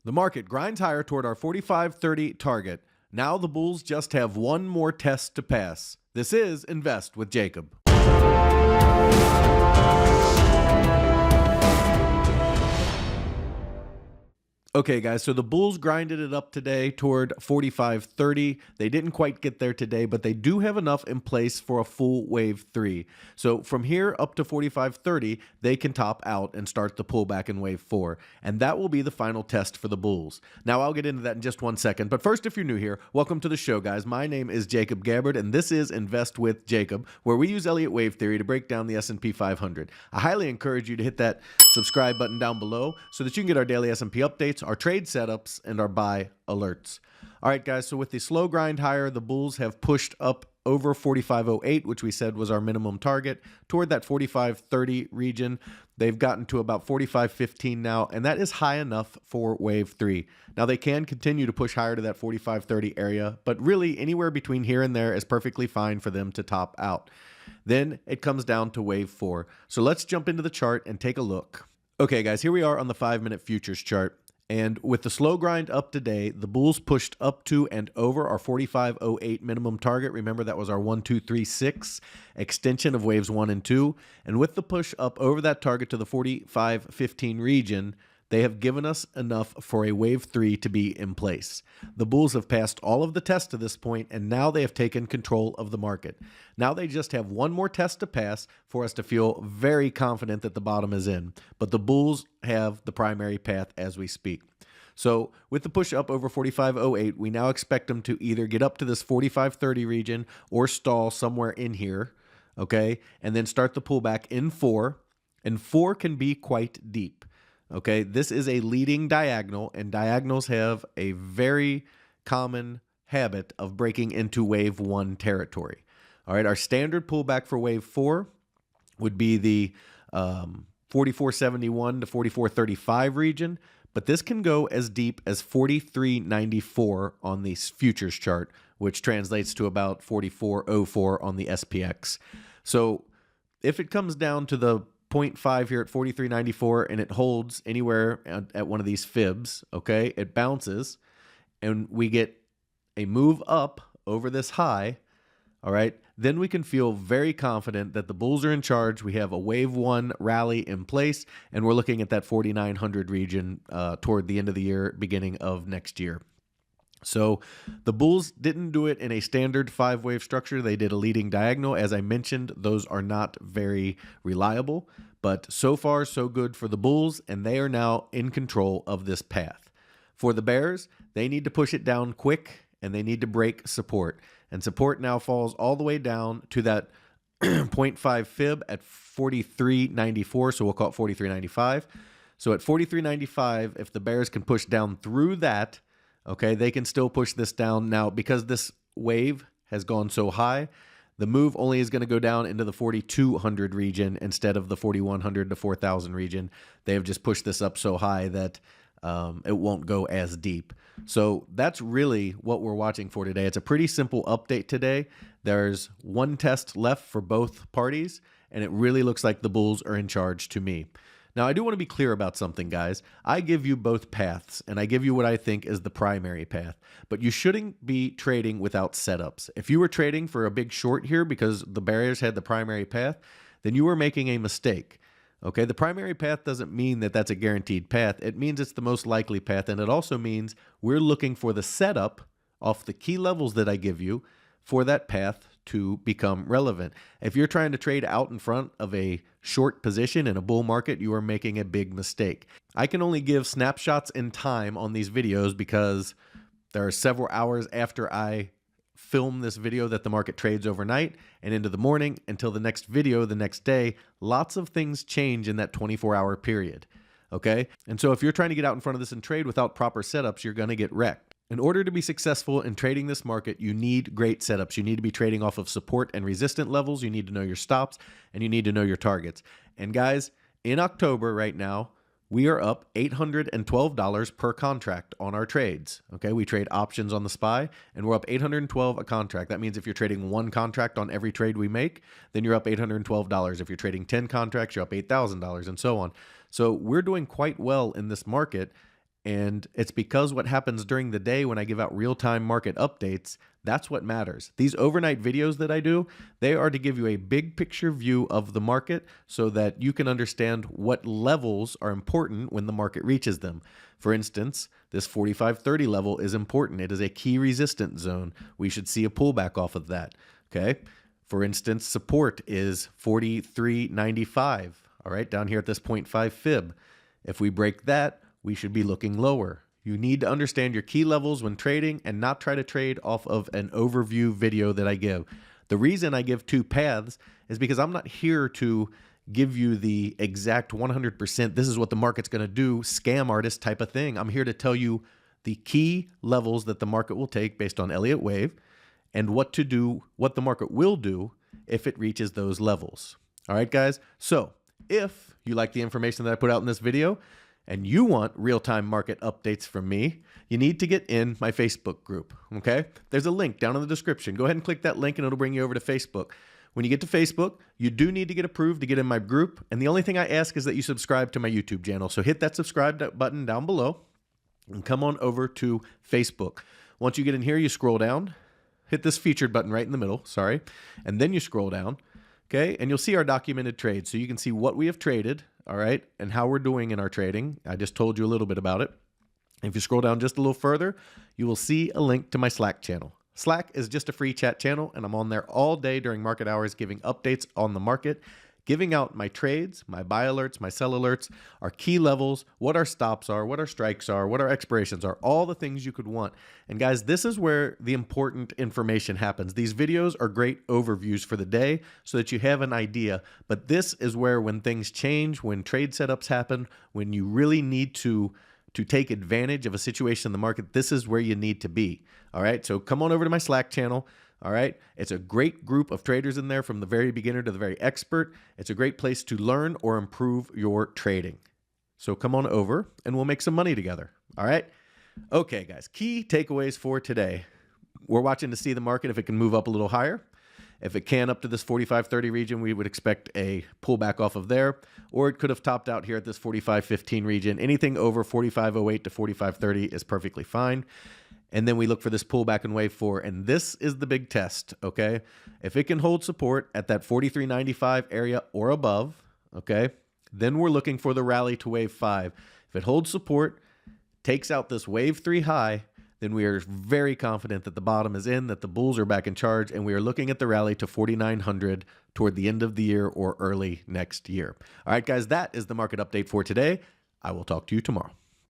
The market grinds higher toward our 45.30 target. Now the bulls just have one more test to pass. This is Invest with Jacob. Okay, guys, so the bulls grinded it up today toward 45.30. They didn't quite get there today, but they do have enough in place for a full wave 3. So from here up to 45.30, they can top out and start the pullback in wave 4. And that will be the final test for the bulls. Now, I'll get into that in just one second. But first, if you're new here, welcome to the show, guys. My name is Jacob Gabbard, and this is Invest with Jacob, where we use Elliott Wave Theory to break down the SP 500. I highly encourage you to hit that subscribe button down below so that you can get our daily S&P updates, our trade setups, and our buy alerts. All right, guys, so with the slow grind higher, the bulls have pushed up over 45.08, which we said was our minimum target, toward that 45.30 region. They've gotten to about 45.15 now, and that is high enough for wave 3. Now, they can continue to push higher to that 45.30 area, but really anywhere between here and there is perfectly fine for them to top out. Then it comes down to wave 4. So let's jump into the chart and take a look. Okay, guys, here we are on the 5-minute futures chart. And with the slow grind up today, the bulls pushed up to and over our 45.08 minimum target. Remember, that was our 1, 2, 3, 6 extension of waves 1 and 2. And with the push up over that target to the 45.15 region, they have given us enough for a wave 3 to be in place. The bulls have passed all of the tests to this point, and now they have taken control of the market. Now they just have one more test to pass for us to feel very confident that the bottom is in. But the bulls have the primary path as we speak. So with the push up over 45.08, we now expect them to either get up to this 45.30 region or stall somewhere in here, okay, and then start the pullback in 4. And 4 can be quite deep. Okay, this is a leading diagonal, and diagonals have a very common habit of breaking into wave 1 territory. All right, our standard pullback for wave 4 would be the 44.71 to 44.35 region, but this can go as deep as 43.94 on the futures chart, which translates to about 44.04 on the SPX. So if it comes down to the 0.5 here at 43.94 and it holds anywhere at one of these fibs, okay, it bounces and we get a move up over this high, all right, then we can feel very confident that the bulls are in charge. We have a wave 1 rally in place, and we're looking at that 4,900 region toward the end of the year, beginning of next year. So the bulls didn't do it in a standard 5-wave structure. They did a leading diagonal. As I mentioned, those are not very reliable, but so far so good for the bulls, and they are now in control of this path. For the bears, they need to push it down quick, and they need to break support. And support now falls all the way down to that 0.5 fib at 43.94, so we'll call it 43.95. So at 43.95, if the bears can push down through that, okay, they can still push this down. Now, because this wave has gone so high, the move only is going to go down into the 4,200 region instead of the 4,100 to 4,000 region. They have just pushed this up so high that it won't go as deep. So that's really what we're watching for today. It's a pretty simple update today. There's one test left for both parties, and it really looks like the bulls are in charge to me. Now, I do want to be clear about something, guys. I give you both paths, and I give you what I think is the primary path. But you shouldn't be trading without setups. If you were trading for a big short here because the bears had the primary path, then you were making a mistake. Okay, the primary path doesn't mean that that's a guaranteed path. It means it's the most likely path, and it also means we're looking for the setup off the key levels that I give you for that path to become relevant. If you're trying to trade out in front of a short position in a bull market, you are making a big mistake. I can only give snapshots in time on these videos because there are several hours after I film this video that the market trades overnight and into the morning until the next video the next day. Lots of things change in that 24-hour period, okay? And so if you're trying to get out in front of this and trade without proper setups, you're going to get wrecked. In order to be successful in trading this market, you need great setups. You need to be trading off of support and resistance levels. You need to know your stops, and you need to know your targets. And guys, in October right now, we are up $812 per contract on our trades. Okay, we trade options on the SPY, and we're up $812 a contract. That means if you're trading one contract on every trade we make, then you're up $812. If you're trading 10 contracts, you're up $8,000, and so on. So we're doing quite well in this market. And it's because what happens during the day when I give out real-time market updates, that's what matters. These overnight videos that I do, they are to give you a big picture view of the market so that you can understand what levels are important when the market reaches them. For instance, this 4530 level is important. It is a key resistance zone. We should see a pullback off of that, okay? For instance, support is 4395, all right, down here at this 0.5 fib. If we break that, we should be looking lower. You need to understand your key levels when trading and not try to trade off of an overview video that I give. The reason I give two paths is because I'm not here to give you the exact 100%, this is what the market's going to do, scam artist type of thing. I'm here to tell you the key levels that the market will take based on Elliott Wave and what to do, what the market will do if it reaches those levels. All right, guys? So if you like the information that I put out in this video, and you want real-time market updates from me, you need to get in my Facebook group, okay? There's a link down in the description. Go ahead and click that link and it'll bring you over to Facebook. When you get to Facebook, you do need to get approved to get in my group, and the only thing I ask is that you subscribe to my YouTube channel. So hit that subscribe button down below and come on over to Facebook. Once you get in here, you scroll down, hit this featured button right in the middle, sorry, and then you scroll down, okay? And you'll see our documented trades. So you can see what we have traded, all right, and how we're doing in our trading. I just told you a little bit about it. If you scroll down just a little further, you will see a link to my Slack channel. Slack is just a free chat channel, and I'm on there all day during market hours giving updates on the market, giving out my trades, my buy alerts, my sell alerts, our key levels, what our stops are, what our strikes are, what our expirations are, all the things you could want. And guys, this is where the important information happens. These videos are great overviews for the day so that you have an idea, but this is where when things change, when trade setups happen, when you really need to take advantage of a situation in the market, this is where you need to be. All right, so come on over to my Slack channel. All right, it's a great group of traders in there from the very beginner to the very expert. It's a great place to learn or improve your trading. So come on over and we'll make some money together. All right, okay, guys, key takeaways for today. We're watching to see the market if it can move up a little higher. If it can up to this 45.30 region, we would expect a pullback off of there, or it could have topped out here at this 45.15 region. Anything over 45.08 to 45.30 is perfectly fine. And then we look for this pullback in wave 4, and this is the big test, okay? If it can hold support at that 43.95 area or above, okay, then we're looking for the rally to wave 5. If it holds support, takes out this wave 3 high, then we are very confident that the bottom is in, that the bulls are back in charge, and we are looking at the rally to 4,900 toward the end of the year or early next year. All right, guys, that is the market update for today. I will talk to you tomorrow.